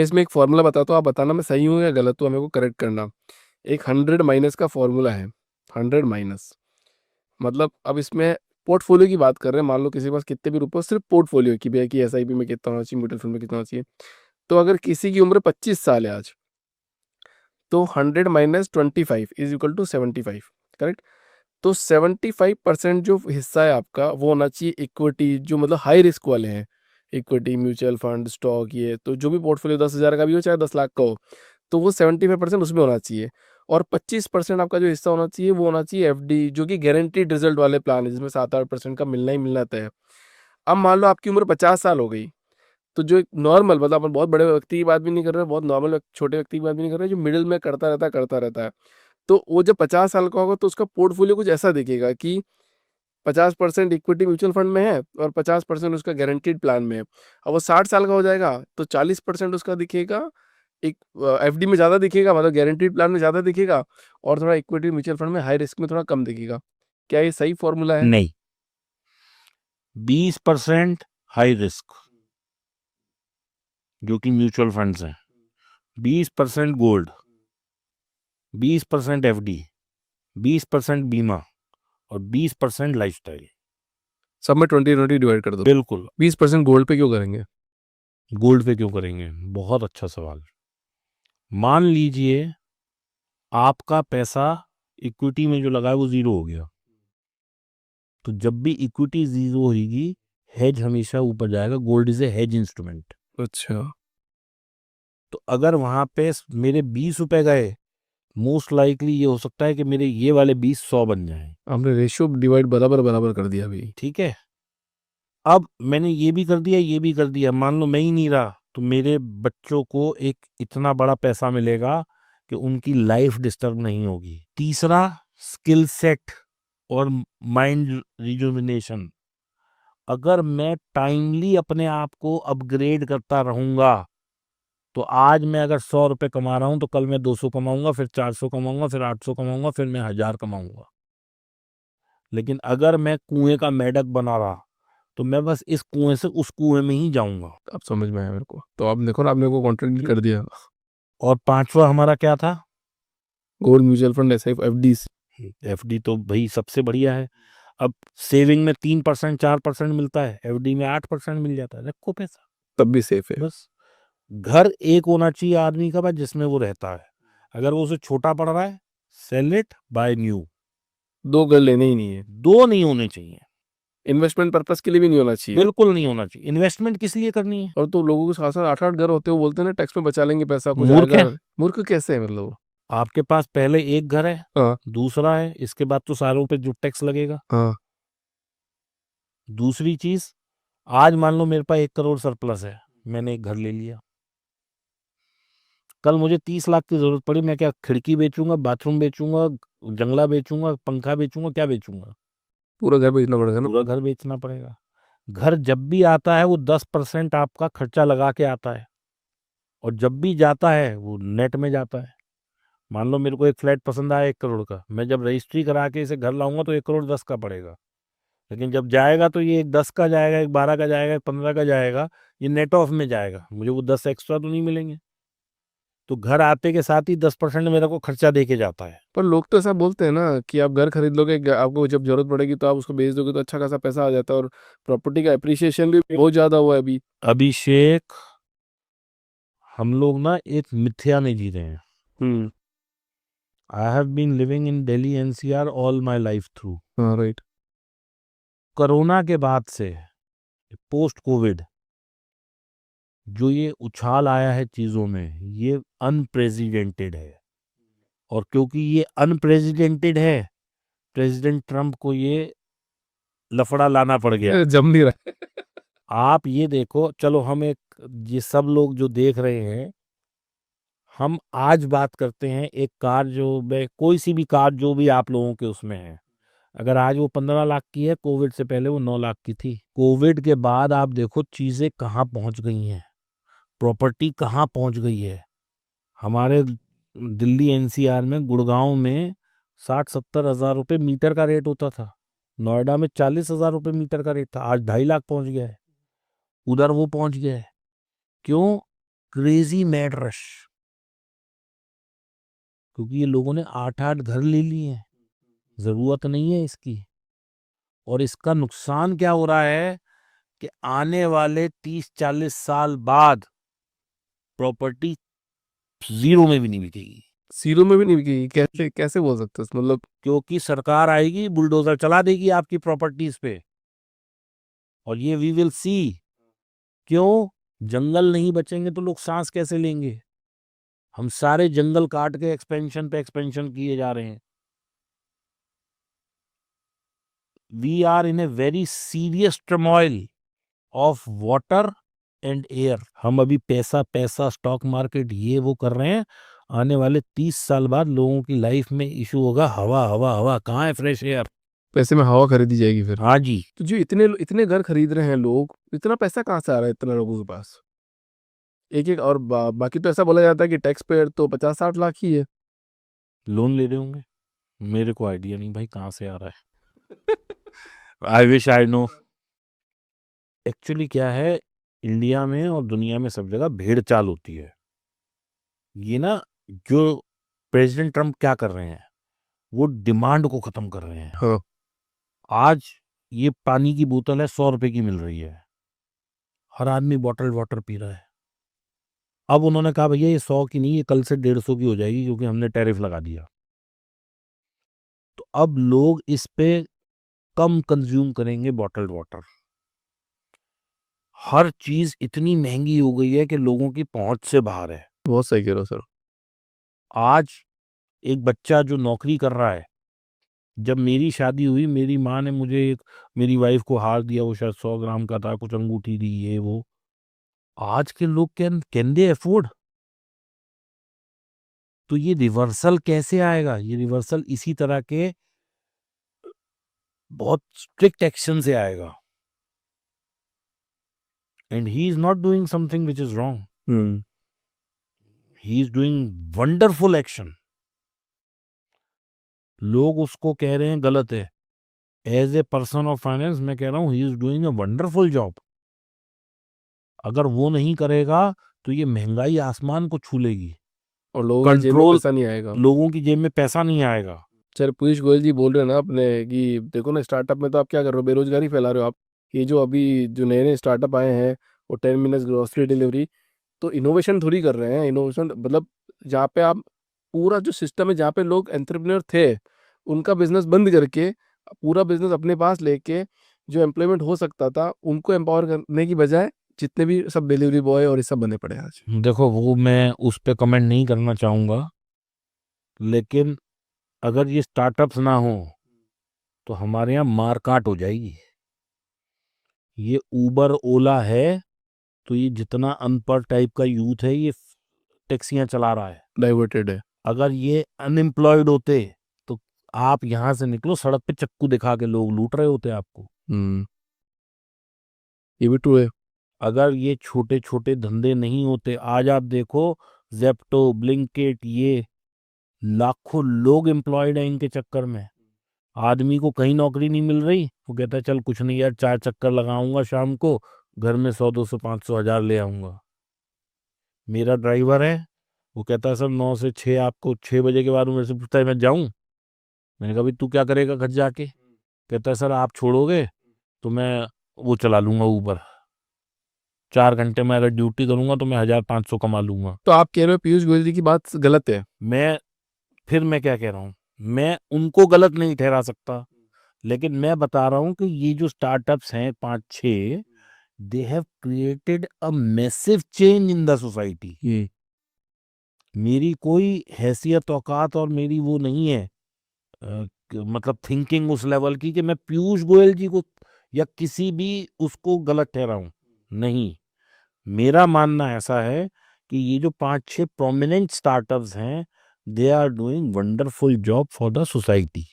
इसमें एक फ़ॉर्मूला बताता हूँ, आप बताना मैं सही हूँ या गलत हूँ, मेरे को करेक्ट करना। एक 100 माइनस का फ़ॉर्मूला है, 100 माइनस मतलब अब इसमें पोर्टफ़ोलियो की बात कर रहे हैं, मान लो किसी के पास कितने भी रुपए हो, सिर्फ़ पोर्टफ़ोलियो की भैया कि एसआईपी में कितना होना चाहिए, म्यूचुअल फंड में कितना होना चाहिए। तो अगर किसी की उम्र 25 साल है आज, तो 100 minus 25 is equal to 75, correct? तो 75% जो हिस्सा है आपका वो होना चाहिए इक्विटी, जो मतलब हाई रिस्क वाले हैं। इक्विटी, म्यूचुअल फंड, स्टॉक, ये तो जो भी पोर्टफोलियो 10,000 का भी हो चाहे 10 लाख का हो, तो वो 75% उसमें होना चाहिए। और 25% आपका जो हिस्सा होना चाहिए वो होना चाहिए एफडी, जो कि गारंटीड रिजल्ट वाले प्लान है जिसमें 7-8% का मिलना ही मिलना तय है। अब मान लो आपकी उम्र 50 साल हो गई, तो जो एक नॉर्मल, मतलब अपन बहुत बड़े व्यक्ति की बात भी नहीं कर रहे, बहुत नॉर्मल छोटे व्यक्ति की बात भी नहीं कर रहे, जो मिडिल में करता रहता है, तो वो जब 50 साल का होगा तो उसका पोर्टफोलियो कुछ ऐसा दिखेगा कि 50% इक्विटी म्यूचुअल फंड में है और 50% उसका गारंटीड प्लान में है। अब वो 60 साल का हो जाएगा तो 40% उसका दिखेगा एक एफडी में ज़्यादा दिखेगा, मतलब गारंटीड प्लान में ज़्यादा दिखेगा, और थोड़ा इक्विटी म्यूचुअल फंड में हाई रिस्क में थोड़ा कम दिखेगा। क्या ये सही फॉर्मूला है? नहीं, 20% हाई रिस्क जो कि म्यूचुअल फंड्स हैं, 20% गोल्ड, 20% एफडी, 20% बीमा और 20% लाइफस्टाइल। सब में 20-20 डिवाइड कर दो। बिल्कुल। 20% गोल्ड पे क्यों करेंगे? गोल्ड पे क्यों करेंगे? बहुत अच्छा सवाल। मान लीजिए आपका पैसा इक्विटी में जो लगा है वो जीरो हो गया, तो जब भी इक्विटी जीरो होगी, हेज हमेशा ऊपर जाएगा। Gold is a hedge instrument. अच्छा, तो अगर वहां पे मेरे 20 रुपए गए, मोस्ट लाइकली ये हो सकता है कि मेरे ये वाले 20 100 बन जाएं। आपने रेशियो डिवाइड बराबर बराबर कर दिया अभी। ठीक है, अब मैंने ये भी कर दिया, ये भी कर दिया, मान लो मैं ही नहीं रहा, तो मेरे बच्चों को एक इतना बड़ा पैसा मिलेगा कि उनकी लाइफ डिस्टर्ब नहीं होगी। तीसरा, स्किल सेट और माइंड रिजुविनेशन। अगर मैं टाइमली अपने आप को अपग्रेड करता रहूंगा, तो आज मैं अगर 100 रुपए कमा रहा हूं तो कल मैं 200 कमाऊंगा, फिर 400 कमाऊंगा, फिर 800 कमाऊंगा, फिर मैं 1000 कमाऊंगा। लेकिन अगर मैं कुएं का मेंढक बना रहा, तो मैं बस इस कुएं से उस कुएं में ही जाऊंगा। अब समझ में आया मेरे को, तो आप देखो ना, आपने को कॉन्ट्रडिक्ट कर दिया। और पांचवा हमारा क्या था? Gold, mutual fund, SIP, FDs. FD तो भाई सबसे बढ़िया है। अब सेविंग में 3% 4% मिलता है, एफडी में 8% मिल जाता है। रखो पैसा, तब भी सेफ है। बस। घर एक होना चाहिए आदमी का पास जिसमें वो रहता है। अगर वो उसे छोटा पड़ रहा है, सेल इट, बाय न्यू। 2 घर लेने ही नहीं है। दो नहीं होने चाहिए, इन्वेस्टमेंट पर्पस के लिए भी नहीं होना चाहिए। बिल्कुल नहीं होना चाहिए। इन्वेस्टमेंट किस लिए करनी है? और तो लोगों के साथ साथ 8-8 घर होते हैं, वो बोलते हैं ना टैक्स में बचा लेंगे पैसा, कुछ मूर्ख आएगा। है। मूर्ख कैसे है मतलब? आपके पास पहले एक घर है, हाँ, दूसरा है, इसके बाद तो सारों पे जो टैक्स लगेगा। हाँ। दूसरी चीज, आज मान लो मेरे पास 1 करोड़ सरप्लस है, मैंने एक घर ले लिया। कल मुझे 30 लाख की जरूरत पड़ी, मैं क्या खिड़की बेचूंगा, बाथरूम बेचूंगा, जंगला बेचूंगा, पंखा बेचूंगा, क्या बेचूंगा? पूरा घर बेचना पड़ेगा ना। पूरा घर बेचना पड़ेगा। घर जब भी आता है वो 10% आपका खर्चा लगा के आता है, और जब भी जाता है वो नेट में जाता है। मान लो मेरे को एक फ्लैट पसंद आया 1 करोड़ का, मैं जब रजिस्ट्री करा के इसे घर लाऊंगा तो 1 करोड़ 10 का पड़ेगा। लेकिन जब जाएगा तो ये एक 10 का जाएगा, एक 12 का जाएगा, एक 15 का जाएगा। ये नेट ऑफ में जाएगा, मुझे वो 10 एक्स्ट्रा तो नहीं मिलेंगे। तो घर आते के साथ ही 10% मेरे को खर्चा दे के जाता है। पर लोग तो ऐसा बोलते हैं ना कि आप घर खरीद लोगे, आपको जब जरूरत पड़ेगी तो आप उसको बेच दोगे तो अच्छा खासा पैसा आ जाता है, और प्रॉपर्टी का अप्रिसिएशन भी बहुत ज्यादा हुआ है अभी। अभिषेक, हम लोग ना एक मिथ्या में जी रहे हैं। Hmm. I have been living in Delhi NCR all my life through. हाँ, राइट। कोरोना के बाद से, पोस्ट कोविड, जो ये उछाल आया है चीजों में, ये अनप्रेसिडेंटेड है। और क्योंकि ये अनप्रेसिडेंटेड है, प्रेसिडेंट ट्रम्प को ये लफड़ा लाना पड़ गया। जम नहीं रहा है। आप ये देखो, चलो हम एक, ये सब लोग जो देख रहे हैं, हम आज बात करते हैं एक कार जो कोई सी भी कार जो भी आप लोगों के उसमें है, अगर आज वो 15 लाख की है, कोविड से पहले वो 9 लाख की थी। कोविड के बाद आप देखो चीजें कहाँ पहुंच गई हैं, प्रॉपर्टी कहाँ पहुंच गई है। हमारे दिल्ली एनसीआर में, गुड़गांव में 60-70 हजार रुपए मीटर का रेट होता था। नोएडा में 40 हजार रुपए मीटर का रेट था, आज 2.5 लाख पहुंच गया है। उधर वो पहुंच गया है। क्यों? क्रेजी मैड रश, क्योंकि ये लोगों ने 8-8 घर ले लिए हैं, जरूरत नहीं है इसकी। और इसका नुकसान क्या हो रहा है कि आने वाले 30-40 साल बाद प्रॉपर्टी जीरो में भी नहीं बिकेगी, जीरो में भी नहीं बिकेगी? कैसे कैसे बोल सकते हो मतलब? क्योंकि सरकार आएगी, बुलडोजर चला देगी आपकी प्रॉपर्टीज पे। और ये वी विल सी। क्यों? जंगल नहीं बचेंगे तो लोग सांस कैसे लेंगे? हम सारे जंगल काट के एक्सपेंशन पे एक्सपेंशन किए जा रहे हैं। We are in a very serious turmoil of water and air. हम अभी पैसा पैसा स्टॉक मार्केट ये वो कर रहे हैं, आने वाले 30 साल बाद लोगों की लाइफ में इशू होगा हवा हवा हवा, कहाँ है फ्रेश एयर? पैसे में हवा खरीदी जाएगी फिर। हाँ जी। तो जो इतने इतने घर खरीद रहे हैं लोग, इतना पैसा कहाँ से आ रहा है इतना लोगों के पास? एक एक और बाकी तो ऐसा बोला जाता है कि टैक्स पेयर तो 50-60 लाख ही है। लोन ले रहे होंगे, मेरे को आइडिया नहीं भाई कहाँ से आ रहा है। I wish I know. Actually क्या है, इंडिया में और दुनिया में सब जगह भेड़ चाल होती है। ये ना, जो प्रेसिडेंट ट्रम्प क्या कर रहे हैं, वो डिमांड को खत्म कर रहे हैं। हाँ। आज ये पानी की बोतल है 100 रुपए की मिल रही है, हर आदमी बॉटल वाटर पी रहा है। अब उन्होंने कहा भैया ये 100 की नहीं, ये कल से 150 की हो जाएगी, क्योंकि हमने टैरिफ लगा दिया। तो अब लोग इस पे कम कंज्यूम करेंगे बॉटल्ड वाटर। हर चीज इतनी महंगी हो गई है कि लोगों की पहुंच से बाहर है। बहुत सही कह रहे हो सर। आज एक बच्चा जो नौकरी कर रहा है, जब मेरी शादी हुई मेरी माँ ने मुझे मेरी वाइफ को हार दिया, वो शायद 100 ग्राम का था, कुछ अंगूठी दी ये वो। आज के लोग कैन दे अफोर्ड? तो ये रिवर्सल कैसे आएगा? ये रिवर्सल इसी तरह के बहुत स्ट्रिक्ट एक्शन से आएगा। And he is not doing something which is wrong, he is doing wonderful action. लोग उसको कह रहे हैं गलत है। As a person of finance मैं कह रहा हूं he is doing a wonderful job. अगर वो नहीं करेगा तो ये महंगाई आसमान को छू लेगी। और लोगों की जेब में कंट्रोल, पैसा नहीं आएगा। लोगों की जेब में पैसा नहीं आएगा। सर पीयूष गोयल जी बोल रहे हैं ना अपने कि देखो ना, स्टार्टअप में तो आप क्या कर रहे हो, बेरोजगारी फैला रहे हो आप। ये जो अभी जो नए नए स्टार्टअप आए हैं, वो 10 मिनट्स ग्रोसरी डिलीवरी, तो इनोवेशन थोड़ी कर रहे हैं। इनोवेशन मतलब जहाँ पे आप पूरा जो सिस्टम है, जहाँ पे लोग एंटरप्रेन्योर थे उनका बिजनेस बंद करके पूरा बिजनेस अपने पास लेके जो एम्प्लॉयमेंट हो सकता था उनको एम्पावर करने की बजाय जितने भी सब डिलीवरी बॉय और ये सब बने पड़े हैं आज। देखो वो मैं उस पे कमेंट नहीं करना चाहूंगा, लेकिन अगर ये स्टार्टअप्स ना हो तो हमारे यहाँ मारकाट हो जाएगी। ये उबर ओला है तो ये जितना अनपढ़ टाइप का यूथ है ये टैक्सियां चला रहा है। डाइवर्टेड है। अगर ये अनएम्प्लॉयड होते तो आप यहाँ से निकलो, सड़क पे चक्कू दिखा के लोग लूट रहे होते आपको। ये भी ट्रू है। अगर ये छोटे छोटे धंधे नहीं होते, आज आप देखो जेप्टो ब्लिंकिट, ये लाखों लोग एम्प्लॉयड हैं इनके चक्कर में। आदमी को कहीं नौकरी नहीं मिल रही, वो कहता है चल कुछ नहीं यार, 4 चक्कर लगाऊंगा शाम को, घर में 100-200-500 हज़ार ले आऊंगा। मेरा ड्राइवर है, वो कहता है सर 9 से 6, आपको 6 बजे के बाद वो मेरे से पूछता है मैं जाऊं। मैंने कहा भाई तू क्या करेगा घर जाके? कहता है सर आप छोड़ोगे तो मैं वो चला लूंगा ऊबर, 4 घंटे में अगर ड्यूटी करूंगा तो मैं 1,500 कमा लूंगा। तो आप कह रहे हो पीयूष गोयल जी की बात गलत है? मैं क्या कह रहा हूँ, मैं उनको गलत नहीं ठहरा सकता, लेकिन मैं बता रहा हूँ कि ये जो स्टार्टअप्स हैं 5-6, they have created a massive change in the society. मेरी कोई हैसियत औकात और मेरी वो नहीं है, मतलब थिंकिंग उस लेवल की कि मैं पीयूष गोयल जी को या किसी भी उसको गलत ठहराऊं। नहीं, मेरा मानना ऐसा है कि ये जो 5-6 प्रोमिनेंट स्टार्टअप्स हैं, they are doing wonderful job for the society.